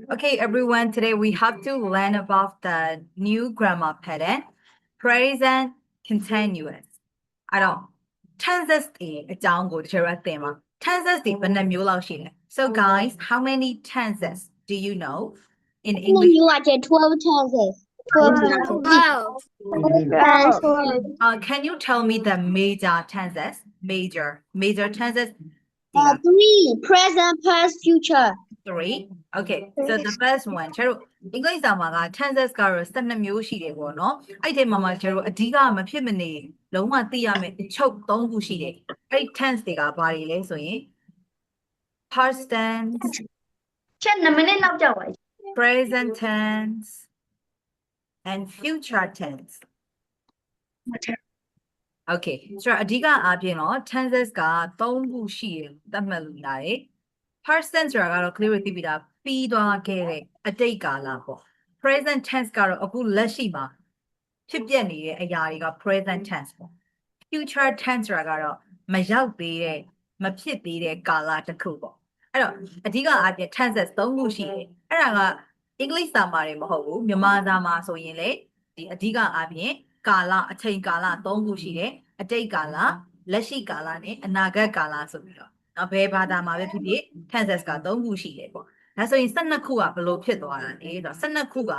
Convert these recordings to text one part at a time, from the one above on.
Okay, everyone, today we have to learn about the new grammar pattern, present continuous. အဲ့တော့ tenses တွေအကြောင်းကိုတချို့အသင်မှာ tenses တွေဘယ်နှမျိုးလောက်ရှိလဲ So guys, how many tenses do you know in English? You are 12 chances. 12 chances. 12. Can you tell me the major tenses? Major tenses? 3. Present, past, future. 3. Okay, so the first one ကျတို့အင်္ဂလိပ်စာမှာက tenses ကတော့12မျိုးရှိတယ်ပေါ့နော်အဲ့ဒီမှာကျတို့အဓိကမဖြစ်မနေလုံးဝသိရမယ့်အချုပ်3ခုရှိတယ်အဲ့ tense တွေကဘာတွေလဲဆိုရင် past tense ချက်2မိနစ်လောက်ကြာပါ present tense and future tense Okay ဆိုတော့အဓိကအားဖြင့်တော့ tenses က3ခုရှိတယ်သတ်မှတ်လို့ရတယ် past tense ဆိုတာကတော့ clear သိပြီးသားပြီးသွားခဲ့တဲ့အတိတ်ကာလပေါ့ present tense ကတော့အခုလက်ရှိမှာဖြစ်ပျက်နေတဲ့အရာတွေက present tense ပေါ့ future tense ဆိုတာကတော့မရောက်သေးတဲ့မဖြစ်သေးတဲ့ကာလတစ်ခုပေါ့အဲ့တော့အဓိကအားဖြင့် tenses 3ခုရှိတယ်အဲ့ဒါကအင်္ဂလိပ်စာမှာတွေမဟုတ်ဘူးမြန်မာစာမှာဆိုရင်လေဒီအဓိကအားဖြင့်ကာလအချိန်ကာလ3ခုရှိတယ်အတိတ်ကာလလက်ရှိကာလနဲ့အနာဂတ်ကာလဆိုပြီးတော့နော်ဘယ်ဘာသာမှာပဲဖြစ်ဖြစ် tenses က3ခုရှိတယ်ပေါ့ဒါဆိုရင်12ခုကဘယ်လိုဖြစ်သွားတာလဲဆိုတော့12ခုက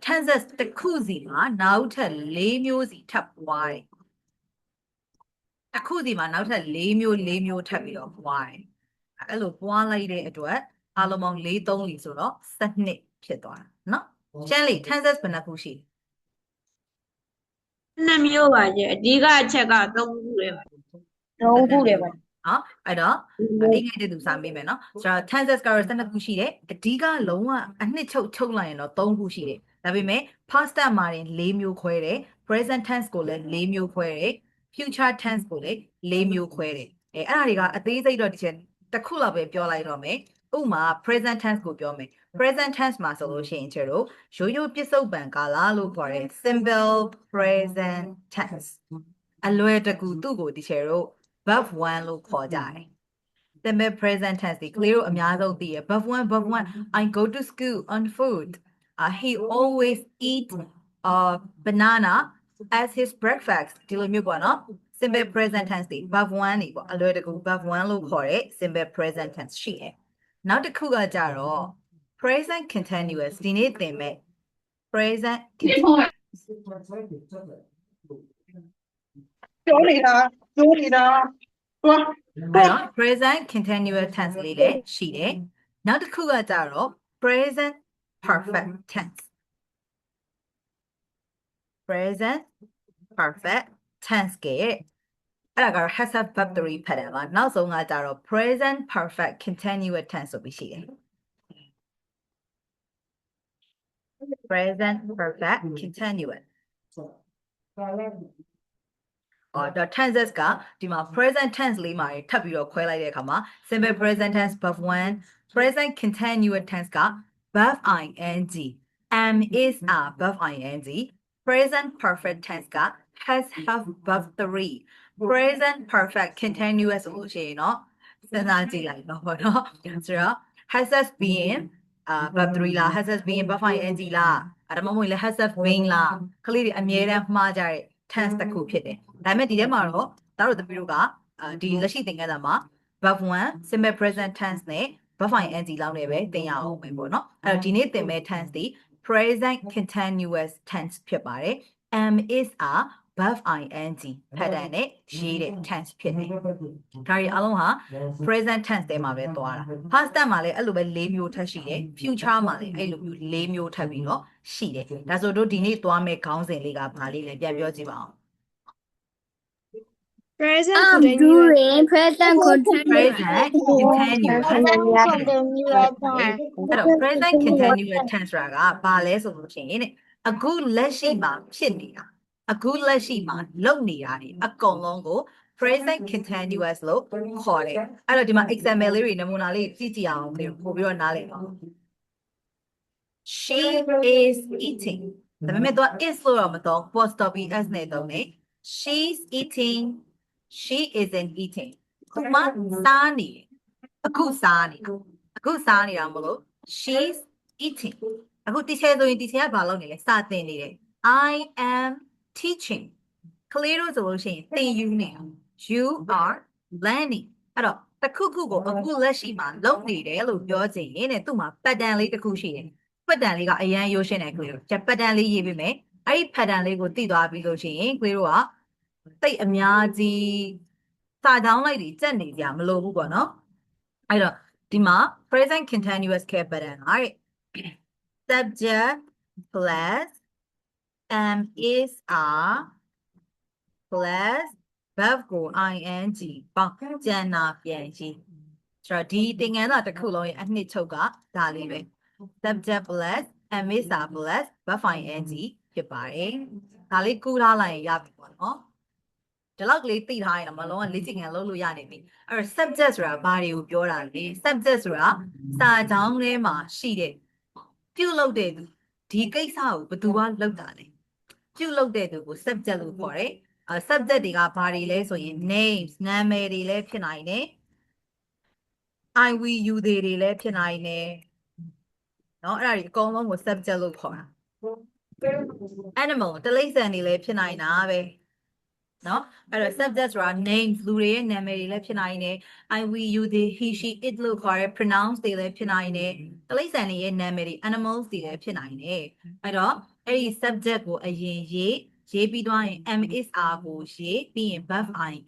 tenses တစ်ခုစီမှာနောက်ထပ်4မျိုးစီထပ်ပွားတယ်အခုဒီမှာနောက်ထပ်4မျိုးထပ်ပြီးတော့ပွားတယ်အဲ့လိုပွားလိုက်တဲ့အတွက်အလုံးပေါင်း4 3လီဆိုတော့12ဖြစ်သွားတာနော်ရှမ်းလေး tenses ဘယ်နှခုရှိ2မျိုးပါကျအဓိကအချက်က3ခုလေပါ 3 ခုလေပါ နော်အဲ့တော့အင်္ဂလိပ်တူစာမေးမယ်နော်ဆိုတော့ tenses ကတော့12ခုရှိတယ်အဓိကလုံးဝအနှစ်ချုပ်လိုက်ရင်တော့3ခုရှိတယ်ဒါပေမဲ့ past tense မှာရင်4မျိုးခွဲတယ် present tense ကိုလည်း4မျိုးခွဲတယ် future tense ကိုလည်း4မျိုးခွဲတယ်အဲ့ဒါတွေကအသေးစိတ်တော့ဒီချက်တစ်ခုလောက်ပဲပြောလိုက်တော့မယ်ဥပမာ present tense ကိုပြောမယ် present tense မှာဆိုလို့ရှိရင်ကျတော့ရိုးပြစ္ဆုတ်ပံကာလလို့ခေါ်တဲ့ simple present tense အလွယ်တကူသူ့ကိုဒီချက်တော့ verb 1လို့ခေါ်ကြတယ် simple present tense ဒီ clear အများဆုံးသိရ verb 1 I go to school on foot he always eat banana as his breakfast ဒီလိုမျိုးပေါ့နော် simple present tense ဒီ verb 1နေပေါ့အလွယ်တကူ verb 1လို့ခေါ်တဲ့ simple present tense ရှိတယ်နောက်တစ်ခုကကြတော့ present continuous ဒီနေ့သင်မဲ့ present continuous ပြောနေတာသွားအဲ့တော့ present continuous tense လေးလည်းရှိတယ်နောက်တစ်ခုကကြတော့ present perfect tense present perfect tense ကအဲ့ဒါကတော့ has a verb 3 pattern ပါနောက်ဆုံးကကြတော့ present perfect continuous tense ဆိုပြီးရှိတယ် present perfect continuous တော့ tenses ကဒီမှာ present tense လေးမှာထပ်ပြီးတော့ခွဲလိုက်တဲ့အခါမှာ simple present tense verb 1 present continuous tense က verb ing am is are verb ing present perfect tense က has have verb 3 present perfect continuous ဆိုလို့ရှိရင်တော့စဉ်းစားကြည့်လိုက်တော့ပေါ့နော်ဆိုတော့ has been verb 3လား has been verb ing လားအဲ့ဒါမှမဟုတ်လေ has been လားကလေးတွေအမြဲတမ်းမှားကြတဲ့ tense တစ်ခုဖြစ်တယ်ဒါပေမဲ့ဒီထဲမှာတော့ဒါတို့တပီတို့ကဒီလက်ရှိသင်ခန်းစာမှာ verb 1 simple present tense နဲ့ verb ing လောက်နဲ့ပဲသင်ရအောင်ပဲပေါ့နော်အဲ့တော့ဒီနေ့သင်မဲ့ tense ဒီ present continuous tense ဖြစ်ပါတယ် am is are verb ing pattern နဲ့ရေးတဲ့ tense ဖြစ်တယ်ဒါတွေအားလုံးဟာ present tense ထဲမှာပဲသွားတာ past tense မှာလည်းအဲ့လိုပဲ၄မျိုးထပ်ရှိတယ် future မှာလည်းအဲ့လိုမျိုး၄မျိုးထပ်ပြီးတော့ရှိတယ်ဒါဆိုတို့ဒီနေ့သွားမဲ့ခေါင်းစဉ်လေးကဘာလေးလဲပြန်ပြောကြည့်ပါဦး present doing present continuous present continuous tense ဆိုတာကဘာလဲဆိုလို့ရှိရင်တဲ့အခုလက်ရှိမှာဖြစ်နေတာအခုလက်ရှိမှာလုပ်နေတာတွေအကုန်လုံးကို present continuous လို့ခေါ်တယ်အဲ့တော့ဒီမှာ example လေးတွေနမူနာလေးကြည့်ကြည့်အောင်ပို့ပြီးတော့နားလည်ပါဦး she is eating ဒါပေမဲ့တော့ is လို့တော့မတော့ apostrophe s နဲ့တော့နေ she's eating she isn't eating ခုမှစားနေအခုစားနေတာမလို့ she's eating အခု teacher ဆိုရင် teacher ကဘာလုပ်နေလဲစာသင်နေတယ် I am teaching ကလေးတို့ဆိုလို့ရှိရင်သင်ယူနေတာ you are learning အဲ့တော့တစ်ခုခုကိုအခုလက်ရှိမှာလုပ်နေတယ်လို့ပြောချင်ရင်တဲ့သူ့မှာ pattern လေးတစ်ခုရှိတယ် pattern လေးကအရန်ရိုးရှင်းတယ်ကလေးတို့ pattern လေးရေးပေးမယ်အဲ့ဒီ pattern လေးကိုသိသွားပြီလို့ရှိရင်ကလေးတို့ကတိတ်အများကြီးစာကြောင်းလိုက်တွေစက်နေကြမလို့ဘူးပေါ့နော်အဲ့တော့ဒီမှာ present continuous care pattern ဟာတဲ့ subject plus am is are plus verb ကို ing ပေါင်းကျန်တာပြန်ရေးဆိုတော့ဒီသင်ခန်းစာတစ်ခုလုံးရဲ့အနှစ်ချုပ်ကဒါလေးပဲ subject plus am is are plus verb ing ဖြစ်ပါတယ်ဒါလေးကူးထားလိုက်ရင်ရပြီပေါ့နော်ဒီလောက်ကလေးသိထားရင်တော့မလုံးဝလေ့ကျင့်ခန်းလုပ်လို့ရနေပြီအဲ့တော့ subject ဆိုတာဘာတွေကိုပြောတာလဲ subject ဆိုတာစာကြောင်းထဲမှာရှိတဲ့ပြုလုပ်တဲ့သူဒီကိစ္စကိုဘယ်သူကလုပ်တာလဲပြုလုပ်တဲ့သူကို subject လို့ခေါ်တယ်subject တွေကဘာတွေလဲဆိုရင် names နာမည်တွေလည်းဖြစ်နိုင်တယ် I we you they တွေလည်းဖြစ်နိုင်တယ်เนาะအဲ့ဒါတွေအကုန်လုံးကို subject လို့ခေါ်တာ animal တလိမ့်ဆန်တွေလည်းဖြစ်နိုင်တာပဲเนาะအဲ့တော့ subject ဆိုတာ names လူတွေရဲ့နာမည်တွေလည်းဖြစ်နိုင်တယ် I we you they he she it လို့ခေါ်တဲ့ pronouns တွေလည်းဖြစ်နိုင်တယ်တလိမ့်ဆန်တွေရဲ့နာမည်တွေ animals တွေလည်းဖြစ်နိုင်တယ်အဲ့တော့အဲ့ဒီ subject ကိုအရင်ရေးပြီးသွားရင် am is are ကိုရေးပြီးရင် verb ing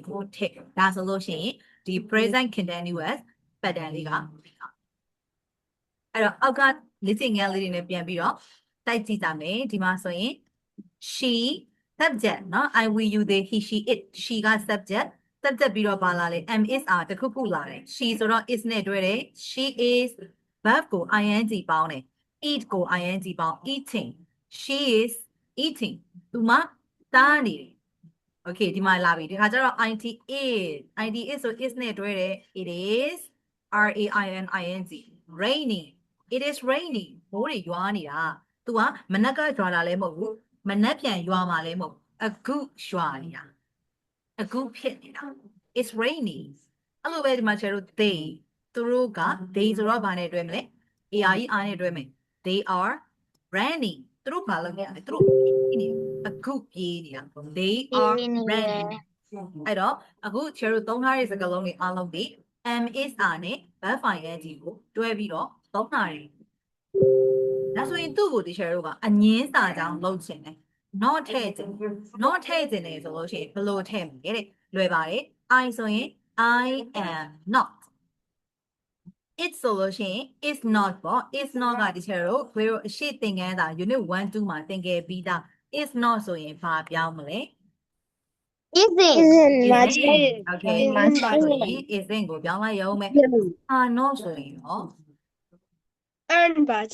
ကိုထည့်ဒါဆိုလို့ရှိရင်ဒီ present continuous pattern လေးကအဲ့တော့အောက်ကလေ့ကျင့်ခန်းလေးတွေနဲ့ပြန်ပြီးတော့တိုက်ကြည့်ကြမယ်ဒီမှာဆိုရင် she subject เนาะ I we you they he she it she က subject ပြီးတော့ပါလာလေ am is are တခုခုလာတယ် she ဆိုတော့ is နဲ့တွဲတယ် she is verb ကို ing ပေါင်းတယ် eat ကို ing ပေါင်း eating she is eating သူမစားနေတယ် okay ဒီမှာလာပြီဒီခါကျတော့ it is ဆို is နဲ့တွဲတယ် it is rain raining it is raining မိုးတွေရွာနေတာသူကမနက်ကရွာတာလည်းမဟုတ်ဘူးမနက်ပြန်ရွာမှာလည်းမဟုတ်အခုရွာနေတာအခုဖြစ်နေတာ it's raining အဲ့လိုပဲဒီမှာကျတော့ they သူတို့က they ဆိုတော့ဘာနဲ့တွဲမလဲ ar နဲ့တွဲမယ် they are running သူတို့ဘာလုပ်နေလဲသူတို့အခုပြေးနေတာ they are running အဲ့တော့အခုကျတော့သုံးထားတဲ့စကားလုံးတွေအားလုံးဒီ am is are နဲ့ verb ing ကိုတွဲပြီးတော့သုံးထားတယ်ဒါဆိုရင်သူ့ကိုဒီ share တို့ကအငင်းစာကြောင်းလုပ်ချင်တယ် not ထည့်တယ်ဆိုလို့ရှိရင်ဘယ်လိုထည့်မလဲတဲ့လွယ်ပါတယ် I ဆိုရင် I am not it ဆိုလို့ရှိရင် is not ပေါ့ is not ကဒီ share တို့ခွေးတို့အရှိသင်ခန်းစာ unit 1 2မှာသင်ခဲ့ပြီးသား is not ဆိုရင်ဘာပြောင်းမလဲ Isn't okay isn't ကိုပြောင်းလိုက်ရုံပဲ are not ဆိုရင်ရော and but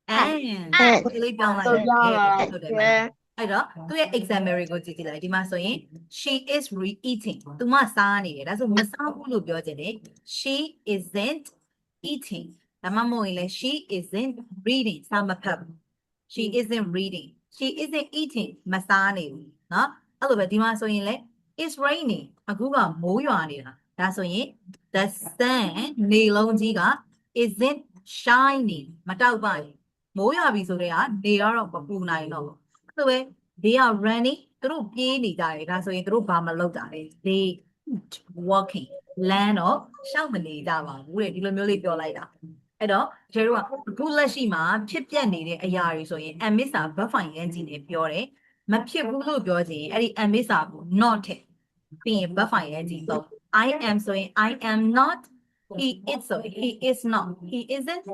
and ကိုလေးပြောင်းလိုက်တယ်ဟုတ်တယ်အဲ့တော့သူ့ရဲ့ example ကိုကြည့်ကြည့်လိုက်ဒီမှာဆိုရင် she is re-eating သူမစားနေတယ်ဒါဆိုမစားဘူးလို့ပြောချင်တယ် she isn't eating ဒါမှမဟုတ်ရင်လည်း she isn't reading စာမဖတ်ဘူး she isn't reading she isn't eating မစားနေဘူးเนาะအဲ့လိုပဲဒီမှာဆိုရင်လည်း it's raining အခုကမိုးရွာနေတာဒါဆိုရင် the sun နေလုံးကြီးက isn't shining မတောက်ပါဘူးမိုးရွာပြီဆိုတော့နေတော့မပူနိုင်တော့ဘူးအဲ့လိုပဲ they are running သူတို့ပြေးနေကြတယ်ဒါဆိုရင်သူတို့ဘာမလုပ်တာလဲ they walking လမ်းတော့ရှောက်မနေကြပါဘူးတဲ့ဒီလိုမျိုးလေးပြောလိုက်တာအဲ့တော့ကျတို့ကအခုလက်ရှိမှာဖြစ်ပျက်နေတဲ့အရာတွေဆိုရင် am is are verb ing နဲ့ပြောတယ်မဖြစ်ဘူးလို့ပြောချင်အဲ့ဒီ am is are ကို not ထည့်ပြီးရင် verb ing တော့ I am ဆိုရင် I am not he is ဆိုရင် he is not he isn't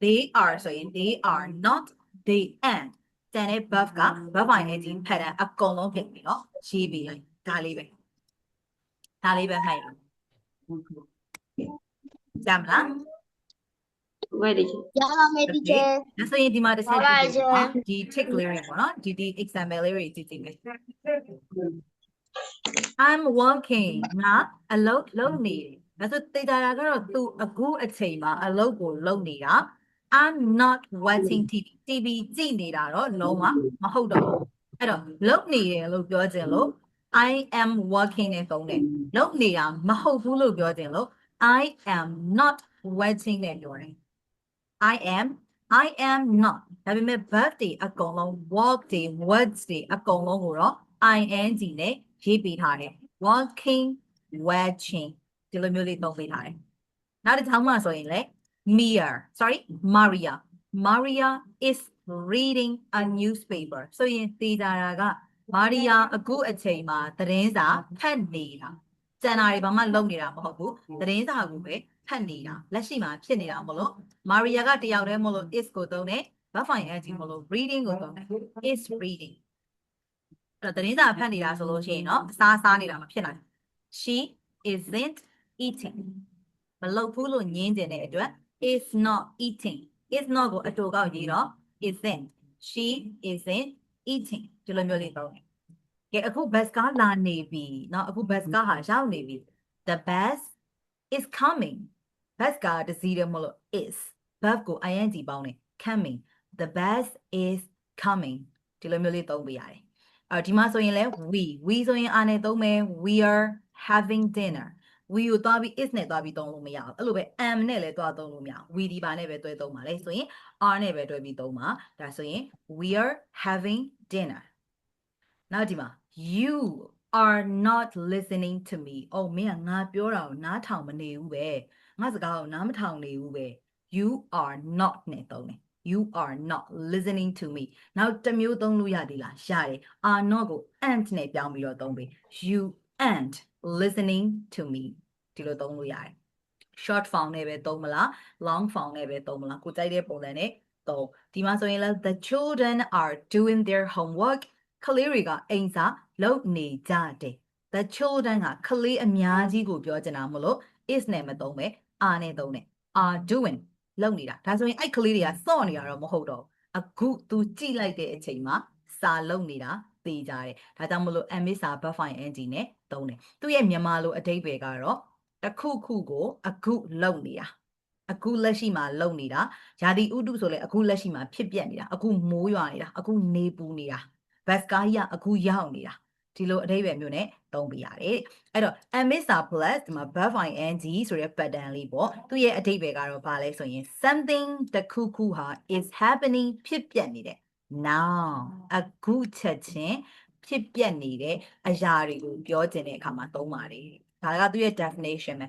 they are ဆိုရင် they are not they and တန်တဲ့ verb က verb ing pattern အကုန်လုံးဖြစ်ပြီးတော့ရေးပြီးလိုက်ဒါလေးပဲမှတ်ရကြမလား ready Yummy teacher. ဒါဆိုရင်ဒီမှာတစ်ချက်ကြည့်ပါဒီ tick လေးတွေပေါ့နော်ဒီ example လေးတွေကြည့်ကြည့်မယ် I'm working ငါအလုပ်နေတယ်ဒါဆိုသိတာကတော့သူအခုအချိန်မှာအလုပ်ကိုလုပ်နေတာ I'm not watching TV ကြည့်နေတာတော့လုံးဝမဟုတ်တော့ဘူးအဲ့တော့လုပ်နေတယ်လို့ပြောချင်လို့ I am working နဲ့သုံးတယ်လုပ်နေတာမဟုတ်ဘူးလို့ပြောချင်လို့ I am not watching နဲ့ပြောတယ်I am I am not ဒါပေမဲ့ birthday အကုန်လုံး work day words day အကုန်လုံးကိုတော့ ing နဲ့ရေးပေးထားတယ် walking watching ဒီလိုမျိုးလေးသုံးပေးထားတယ်နောက်တစ်ချောင်းမှဆိုရင်လေ Maria is reading a newspaper ဆိုရင်သိကြတာက Maria အခုအချိန်မှာသတင်းစာဖတ်နေတာကျန်တာတွေဘာမှလုပ်နေတာမဟုတ်ဘူးသတင်းစာကိုပဲဖတ်နေတာလက်ရှိမှာဖြစ်နေတာမလို့ Maria ကတယောက်တည်းမလို့ is ကိုသုံးတယ် verb ing မလို့ reading ကိုသုံးတယ် is reading အဲ့တော့သတင်းစာဖတ်နေတာဆိုလို့ရှိရင်တော့အစားနေတာမဖြစ်နိုင် she isn't eating မလုပ်ဘူးလို့ညင်းကျင်တဲ့အတွက် is not eating is not ကိုအတူကောက်ရေးတော့ isn't she isn't eating ဒီလိုမျိုးလေးသုံးတယ်ကဲအခု bus ကားလာနေပြီเนาะအခု bus ကားဟာရောက်နေပြီ the bus is coming bus ကားတစ်စီးတည်းမလို့ is verb ကို ing ပေါင်းတယ် coming the bus is coming ဒီလိုမျိုးလေးသုံးပေးရတယ်ဒီမှာဆိုရင်လဲ we ဆိုရင်အားနဲ့သုံးမယ် we are having dinner we ကိုသွားပြီး is နဲ့သွားပြီးသုံးလို့မရဘူးအဲ့လိုပဲ am နဲ့လည်းသွားသုံးလို့မရဘူး we ဒီပါနဲ့ပဲတွဲသုံးပါလေဆိုရင် are နဲ့ပဲတွဲပြီးသုံးပါဒါဆိုရင် we are having dinner နောက်ဒီမှာ you are not listening to me အော်မင်းကငါပြောတာကိုနားထောင်မနေဘူးပဲငါစကားကိုနားမထောင်နေဘူးပဲ you are not နဲ့သုံးတယ်You are not listening to me. နောက်တစ်မျိုးသုံးလို့ရသေးလားရတယ် are not ကို aren't နဲ့ပြောင်းပြီးတော့သုံးပေး You aren't listening to me ဒီလိုသုံးလို့ရတယ် short form နဲ့ပဲသုံးမလား long form နဲ့ပဲသုံးမလားကိုကြိုက်တဲ့ပုံစံနဲ့သုံးဒီမှာဆိုရင်လည်း the children are doing their homework ကလေးတွေကအိမ်စာလုပ်နေကြတယ် the children ကကလေးအများကြီးကိုပြောချင်တာမလို့ is နဲ့မသုံးပဲ are နဲ့သုံးတယ် are doingလုပ်နေတာဒါဆိုရင်အဲ့ကလေးတွေကစော့နေတာတော့မဟုတ်တော့အခုသူကြည့်လိုက်တဲ့အချိန်မှာစာလုပ်နေတာသိကြတယ်ဒါကြောင့်မလို့ am စာ verb ing နဲ့သုံးတယ်သူ့ရဲ့မြန်မာလိုအဓိပ္ပာယ်ကတော့တစ်ခုခုကိုအခုလုပ်နေတာအခုလက်ရှိမှာလုပ်နေတာယာတိဥတုဆိုလဲအခုလက်ရှိမှာဖြစ်ပျက်နေတာအခုမိုးရွာနေတာအခုနေပူနေတာဘတ်ကားကြီးကအခုရောက်နေတာဒီလိုအဓိပ္ပာယ်မျိုးနဲ့သုံးပြရတယ်အဲ့တော့ am is plus ဒီမှာ verb ing ဆိုတဲ့ pattern လေးပေါ့သူရဲ့အဓိပ္ပာယ်ကတော့ဘာလဲဆိုရင် something တစ်ခုခုဟာ is happening ဖြစ်ပျက်နေတယ် now အခုချက်ချင်းဖြစ်ပျက်နေတဲ့အရာတွေကိုပြောချင်တဲ့အခါမှာသုံးပါတယ်ဒါကသူရဲ့ definition ပဲ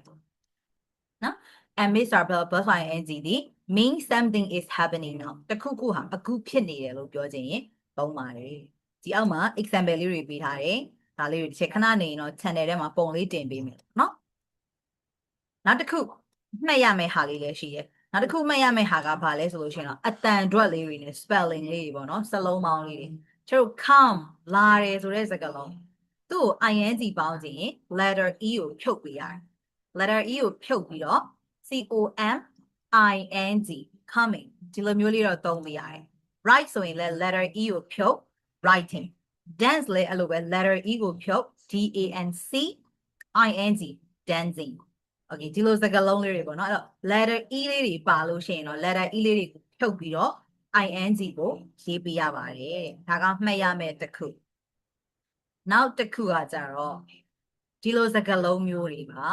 နော် am is plus ing ဒီ mean something is happening now တစ်ခုခုဟာအခုဖြစ်နေတယ်လို့ပြောချင်ရင်သုံးပါတယ်ဒီအောက်မှာ example လေးတွေပေးထားတယ်ဒါလေးတွေတစ်ချက်ခဏနေရင်တော့ channel ထဲမှာပုံလေးတင်ပေးမယ်နော်နောက်တစ်ခုမှတ်ရမယ့်ဟာလေးလည်းရှိတယ်နောက်တစ်ခုမှတ်ရမယ့်ဟာကဘာလဲဆိုလို့ရှိရင်တော့အတန်အတွက်လေးတွေနဲ့ spelling လေးတွေပေါ့နော်စလုံးပေါင်းလေးတွေကျတို့ come လာတယ်ဆိုတဲ့စကားလုံးသူ့ကို ing ပေါင်းခြင်း letter e ကိုဖြုတ်ပေးရတယ် letter e ကိုဖြုတ်ပြီးတော့ coming coming ဒီလိုမျိုးလေးတော့သုံးပေးရတယ် write ဆိုရင်လည်း letter e ကိုဖြုတ် writing dance လည်းအဲ့လိုပဲ letter e ကိုဖြုတ် dance dancing okay ဒီလိုစကားလုံးလေးတွေပေါ့နော်အဲ့တော့ letter e လေးတွေပါလို့ရှိရင်တော့ letter e လေးတွေကိုဖြုတ်ပြီးတော့ ing ကိုရေးပေးရပါတယ်ဒါကမှတ်ရမယ့်တစ်ခုနောက်တစ်ခုကကြတော့ဒီလိုစကားလုံးမျိုးတွေပါ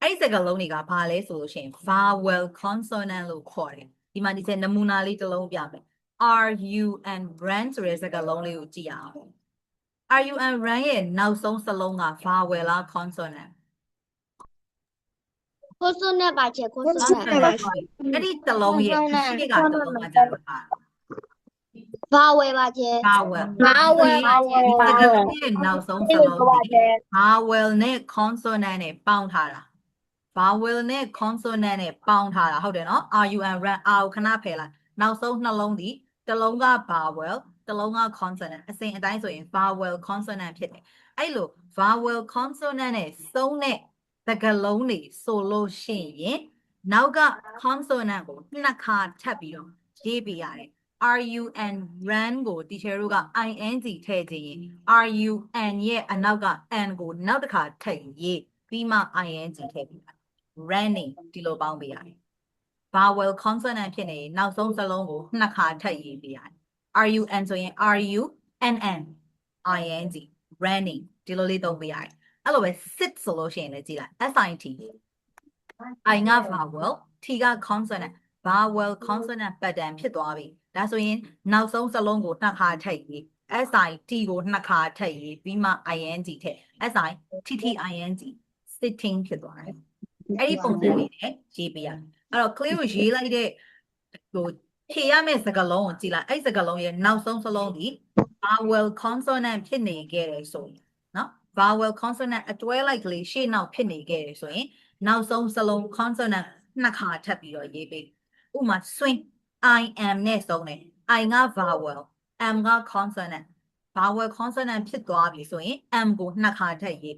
အဲ့ဒီစကားလုံးတွေကဘာလဲဆိုလို့ရှိရင် vowel consonant လို့ခေါ်တယ်ဒီမှာဒီချက်နမူနာလေးတစ်လုံးပြမယ် are you and run ဆိုတဲ့စကားလုံးလေးကိုကြည့်ရအောင် are you and run ရဲ့နောက်ဆုံးစလုံးက vowel လား consonant consonant ပါချေ consonant အဲ့ဒီတစ်လုံးရဲ့ရှိတဲ့ကတစ်လုံးကကြတော့ vowel ပါချေ vowel ဒီစကားလုံးရဲ့နောက်ဆုံးစလုံးဒီ vowel နဲ့ consonant နဲ့ပေါင်းထားတာ vowel နဲ့ consonant နဲ့ပေါင်းထားတာဟုတ်တယ်နော် are you and run အာကိုခဏဖယ်လိုက်နောက်ဆုံးနှလုံးဒီတစ်လုံးက vowel တစ်လုံးက consonant အစဉ်အတိုင်းဆိုရင် vowel consonant ဖြစ်တယ်အဲ့လို vowel consonant နဲ့စုံတဲ့စကားလုံးတွေဆိုလို့ရှိရင်နောက်က consonant ကိုနှစ်ခါထပ်ပြီးတော့ရေးပေးရတယ် are you and run ကို teacher တို့က ing ထည့်ခြင်းရင် are you and ရဲ့အနောက်က and ကိုနောက်တစ်ခါထည့်ရေးပြီးမှ ing ထည့်ပေးတာ running ဒီလိုပေါင်းပေးရတယ် vowel consonant ဖြစ်နေနောက်ဆုံးစလုံးကိုနှစ်ခါထပ်ရေးပေးရတယ် are you and ဆိုရင် are you and ing running ဒီလိုလေးသုံးပေးရတယ်အဲ့လိုပဲ sit ဆိုလို့ရှိရင်လည်းကြည့်လိုက် sit I က vowel T က consonant vowel consonant pattern ဖြစ်သွားပြီဒါဆိုရင်နောက်ဆုံးစလုံးကိုနှစ်ခါထည့်ရေး SIT ကိုနှစ်ခါထည့်ရေးပြီးမှ ING ထည့် SITTING sitting ဖြစ်သွားတယ်အဲ့ဒီပုံစံလေးနဲ့ရေးပေးရအဲ့တော့ clear ကိုရေးလိုက်တဲ့ဟိုဖြေရမယ့်စကားလုံးကိုကြည့်လိုက်အဲ့စကားလုံးရဲ့နောက်ဆုံးစလုံးဒီ vowel consonant ဖြစ်နေခဲ့တယ်ဆိုရင်နော် vowel consonant အတွဲလိုက်ကလေးရှေ့နောက်ဖြစ်နေခဲ့တယ်ဆိုရင်နောက်ဆုံးစလုံး consonant နှစ်ခါထပ်ပြီးတော့ရေးပေးဥပမာ swing I am နဲ့ဆုံးတယ် I က vowel M က consonant vowel consonant ဖြစ်သွားပြီဆိုရင် M ကိုနှစ်ခါထပ်ရေး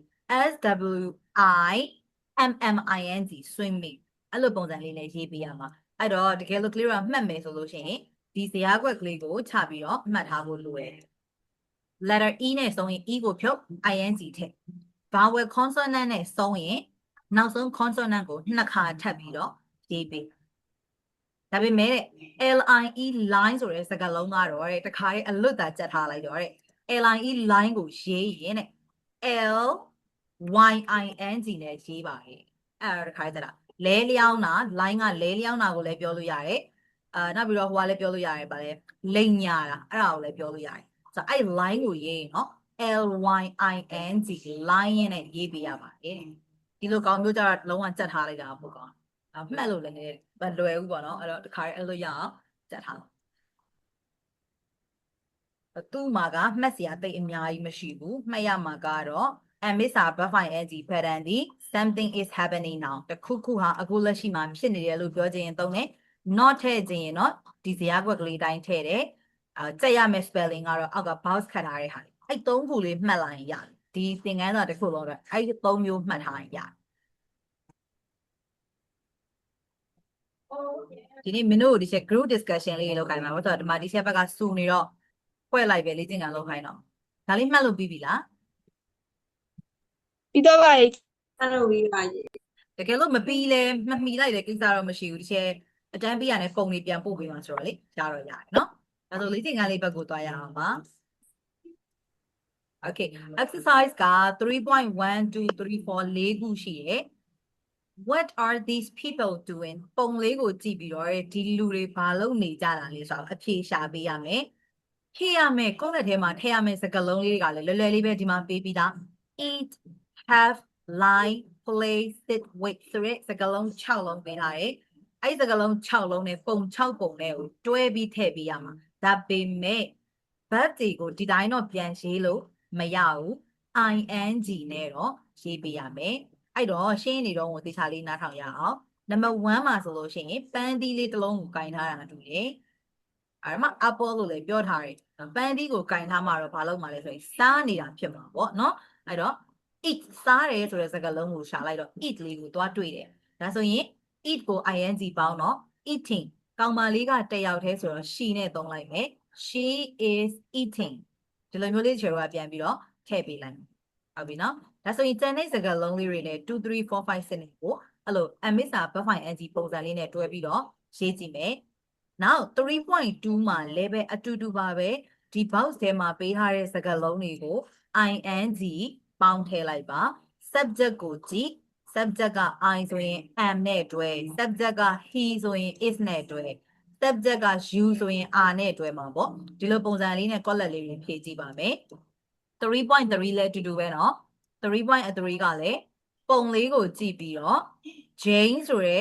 SWIMMING swing me အဲ့လိုပုံစံလေးနဲ့ရေးပေးရမှာအဲ့တော့တကယ်လို့ clear မှတ်မယ်ဆိုလို့ရှိရင်ဒီဇယားကွက်ကလေးကိုချပြီးတော့မှတ်ထားဖို့လိုတယ် letter E နဲ့ဆုံးရင် E ကိုဖြုတ် ING ထည့် vowel consonant နဲ့ဆုံးရင်နောက်ဆုံး consonant ကိုနှစ်ခါထပ်ပြီးတော့ရေးပေးဒါပေမဲ့ LIE line ဆိုတဲ့စကားလုံးကတော့တခါလေးအလွတ်တာကြက်ထားလိုက်တော့LIE line ကိုရေးရင်တဲ့ LYING နဲ့ရေးပါတယ်အဲ့ဒါတခါလေးလဲလျောင်းတာ line ကလဲလျောင်းတာကိုလည်းပြောလို့ရတယ်နောက်ပြီးတော့ဟိုကလည်းပြောလို့ရတယ်ဗါလဲလိမ်ညာတာအဲ့ဒါကိုလည်းပြောလို့ရတယ်ဆိုတော့အဲ့ line ကိုရေးရင်နော် LYING line နဲ့ရေးပေးရပါတယ်ဒီလိုကောင်းမျိုးကြတော့လုံးဝကြက်ထားလိုက်တာပေါ့ကောမှတ်လို့လည်းမလွယ်ဘူးပေါ့နော်အဲ့တော့တခါအဲ့လိုရအောင်ကြက်ထားသူ့မှာကမှတ်စရာတိတ်အများကြီးမရှိဘူးမှတ်ရမှာကတော့ amisa buffing pattern ဒီ something is happening now တခုခုဟာအခုလက်ရှိမှာဖြစ်နေတယ်လို့ပြောခြင်းသုံးတယ် not ထည့်ခြင်းနော်ဒီဇယားကွက်ကလေးတိုင်းထည့်တယ်ကြက်ရမယ့် spelling ကတော့အောက်က box ခတ်ထားတဲ့ဟာအဲ့သုံးခုလေးမှတ်လိုက်ရင်ရတယ်ဒီသင်ခန်းစာတစ်ခုလုံးတော့အဲ့သုံးမျိုးမှတ်ထားရင်ရတယ်ဒီနေ့မင်းတို့ဒီချက် group discussion လေးလုပ်ခိုင်းမှာဘာလို့ဆိုတော့ဒီမှာဒီချက်ဘက်ကစူနေတော့ဖွဲ့လိုက်ပဲလေ့ကျင့်ခန်းလုပ်ခိုင်းတော့ဒါလေးမှတ်လို့ပြီးပြီလား ပြီးတော့ပါရဲ့ အဲ့လိုပြီးပါရဲ့ တကယ်လို့မပြီးလဲမမှီလိုက်တဲ့ကိစ္စတော့မရှိဘူးဒီချက်အတန်းပြီးရတဲ့ပုံလေးပြန်ပို့ပေးမှာဆိုတော့လေကြားတော့ရတယ်နော်ဒါဆိုလေ့ကျင့်ခန်းလေးဘက်ကိုသွားရအောင်ပါ Okay exercise က 3.1234 လေးခုရှိတယ် What are these people doing ပုံလေးကိုကြည့်ပြီးတော့ဒီလူတွေဘာလုပ်နေကြတာလဲဆိုတော့အဖြေရှာပေးရမယ်ဖြည့်ရမယ်ကောက်လက်ထဲမှာထည့်ရမယ်စကားလုံးလေးတွေကလည်းလွယ်လွယ်လေးပဲဒီမှာပေးပြီးသား eat have lie play sit wait ဆိုတဲ့စကားလုံး6လုံးပေးထားတယ်အဲ့ဒီစကားလုံး6လုံးနဲ့ပုံ6ပုံနဲ့ကိုတွဲပြီးထည့်ပေးရမှာဒါပေမဲ့ birthday ကိုဒီတိုင်းတော့ပြန်ရေးလို့မရဘူး ing နဲ့တော့ရေးပေးရမယ်အဲ့တော့ရှင်းနေတော့ကိုသေချာလေးနားထောင်ရအောင်နံပါတ်1မှာဆိုလို့ရှိရင်ပန်းသီးလေးတစ်လုံးကိုကင်ထားတာတူတယ်အဲ့မှာ apple လို့လည်းပြောထားတယ်ပန်းသီးကိုကင်ထားမှာတော့ဘာလုပ်မှာလဲဆိုရင်စားနေတာဖြစ်မှာပေါ့နော်အဲ့တော့ eat စားတယ်ဆိုတဲ့စကားလုံးကိုရှာလိုက်တော့ eat လေးကိုသွားတွေ့တယ်ဒါဆိုရင် eat ကို ing ပေါင်းတော့ eating ကောင်မလေးကတစ်ယောက်တည်းဆိုတော့ she နဲ့သုံးလိုက်မယ် she is eating ဒီလိုမျိုးလေးချေတော့ပြန်ပြီးတော့ထည့်ပေးလိုက်ဟုတ်ပြီနော်ဒါဆိုရင်ကျန်တဲ့စကားလုံးလေးတွေနဲ့2 3 4 5 6နဲ့ကိုအဲ့လို amisa buffingပုံစံလေးနဲ့တွဲပြီးတော့ရေးကြည့်မယ်နောက် 3.2 မှာလည်းပဲအတူတူပါပဲဒီ box ထဲမှာပေးထားတဲ့စကားလုံးတွေကို ing ပေါင်းထည့်လိုက်ပါ subject ကိုကြည့် subject က I ဆိုရင် am နဲ့တွဲ subject က he ဆိုရင် is နဲ့တွဲ subject က you ဆိုရင် are နဲ့တွဲမှာပေါ့ဒီလိုပုံစံလေးနဲ့ column လေးတွေဖြည့်ကြည့်ပါမယ် 3.3 လည်းအတူတူပဲเนาะ3.3 ကလည်းပုံလေးကိုကြည့်ပြီးတော့ Jane ဆိုရဲ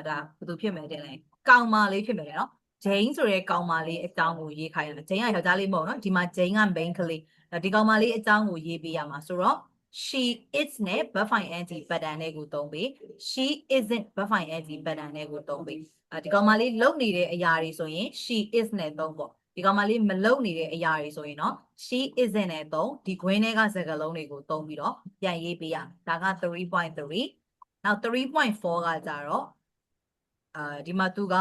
ဒါဘယ်သူဖြစ်မယ်တဲ့လဲကောင်မလေးဖြစ်မယ်เนาะ Jane ဆိုရဲကောင်မလေးအကြောင်းကိုရေးခိုင်းရမယ် Jane ကယောက်ျားလေးမဟုတ်เนาะဒီမှာ Jane က main ကလေးဒီကောင်မလေးအကြောင်းကိုရေးပေးရမှာဆိုတော့ she is နဲ့ buffing pattern နဲ့ကိုသုံးပေး she isn't buffing pattern နဲ့ကိုသုံးပေးဒီကောင်မလေးလုပ်နေတဲ့အရာတွေဆိုရင် she is နဲ့သုံးပေါ့ဒီကောင်မလေးမလုပ်နေတဲ့အရာတွေဆိုရင်တော့ she isn't နဲ့သုံးဒီခွင်းထဲကစကားလုံးတွေကိုသုံးပြီးတော့ပြန်ရေးပေးရဒါက 3.3 နောက် 3.4 ကကြတော့ဒီမှာသူက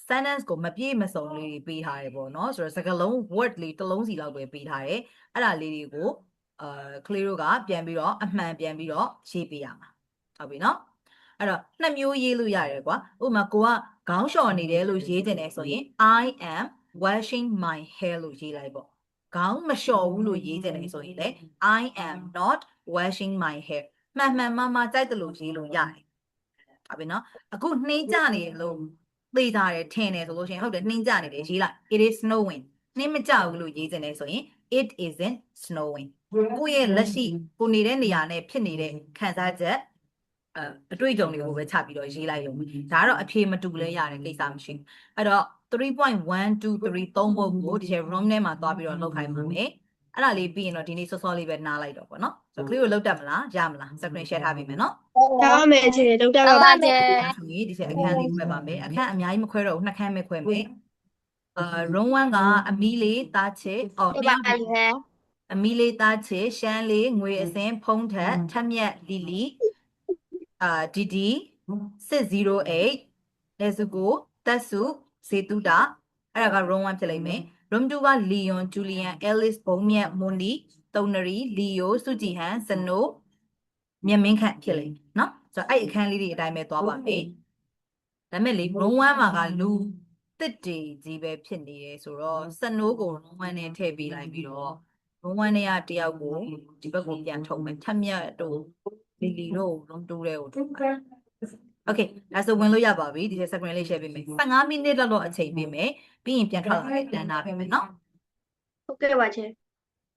sentence ကိုမပြည့်မစုံလေးတွေပေးထားတယ်ပေါ့နော်ဆိုတော့စကားလုံး word လေးတစ်လုံးစီလောက်ပဲပေးထားတယ်အဲ့ဒါလေးတွေကိုclear တို့ကပြန်ပြီးတော့အမှန်ပြန်ပြီးတော့ရေးပေးရမှာဟုတ်ပြီနော်အဲ့တော့နှစ်မျိုးရေးလို့ရတယ်ကွာဥပမာကိုကခေါင်းလျှော်နေတယ်လို့ရေးတင်တယ်ဆိုရင် I am washing my hair လို့ရေးလိုက်ပေါ့ခေါင်းမလျှော်ဘူးလို့ရေးတင်တယ်ဆိုရင်လေ I am not washing my hair မှန်မှန်မှန်မှကြိုက်တယ်လို့ရေးလို့ရတယ် ပြီနော်အခုနှင်းကြနေလို့သိကြတယ်ထင်တယ်ဆိုလို့ရှိရင်ဟုတ်တယ်နှင်းကြနေတယ်ရေးလိုက် it is snowing နှင်းမကြဘူးလို့ရေးစင်တယ်ဆိုရင် it isn't snowing ကိုယ့်ရဲ့လက်ရှိကိုနေတဲ့နေရာနဲ့ဖြစ်နေတဲ့ခံစားချက်အတွေ့အကြုံတွေကိုပဲချပြီးတော့ရေးလိုက်ရုံပဲဒါကတော့အဖြေမတူလဲရတယ်ကိစ္စမရှိဘူးအဲ့တော့ 3.123 3ပုဒ်ကိုဒီထဲ room ထဲမှာသွားပြီးတော့လောက်ခိုင်းပါမယ်အဲ့ဒါလေးပြီးရင်တော့ဒီနေ့စောစောလေးပဲနားလိုက်တော့ပေါ့နော်ဆိုတော့ကလေးကိုလောက်တတ်မလားရမလား screen share ထားပေးမယ်နော် ဒါမှမဟုတ်တော့တာ ဟုတ် ပါ ပါကျဲ ဆိုရင်ဒီချက်အခန်းလေးခွဲပါမယ်အခန်းအများကြီးမခွဲတော့ဘူးနှစ်ခန်းပဲခွဲမယ်room 1ကအမီလေးသားချစ်အော် ဟုတ် နှစ် ပါ ယောက် ကျဲ အမီလေးသားချစ်ရှမ်းလေးငွေအစင်းဖုံးထက်ထက်မြက်လီလီဒီဒီ608လက်စုကိုတက်စုဇေတုတာအဲ့ဒါက room 1ဖြစ်လိမ့်မယ် room 2ကလီယွန်ဂျူလီယန်အဲလစ်ဘုံမြတ်မွန်နီတုံနရီလီယိုစုကြည်ဟန်စနိုးမြတ်မင်းခန့်ဖြစ်လိမ့်မယ်နော်ဆိုတော့အဲ့အခန်းလေးတွေအတိုင်းပဲသွားပါမယ်ဒါမဲ့လေ room 1မှာကလူတစ်တီကြီးပဲဖြစ်နေတယ်ဆိုတော့စနိုးကို room 1နဲ့ထည့်ပေးလိုက်ပြီးတော့ room 1နဲ့ကတယောက်ကိုဒီဘက်ကိုပြန်ထုတ်မယ်ထက်မြတ်တို့လီလီတို့ room 2ထဲကိုထုတ်မယ်โอเคဒါဆိုဝင်လို့ရပါပြီဒီထဲ screen လေး share ပေးမယ်15မိနစ်လောက်တော့အချိန်ပေးမယ်ပြီးရင်ပြန်ထွက်လာတယ်တန်းတာပေးမယ်နော် ဟုတ်ကဲ့ပါကျဲ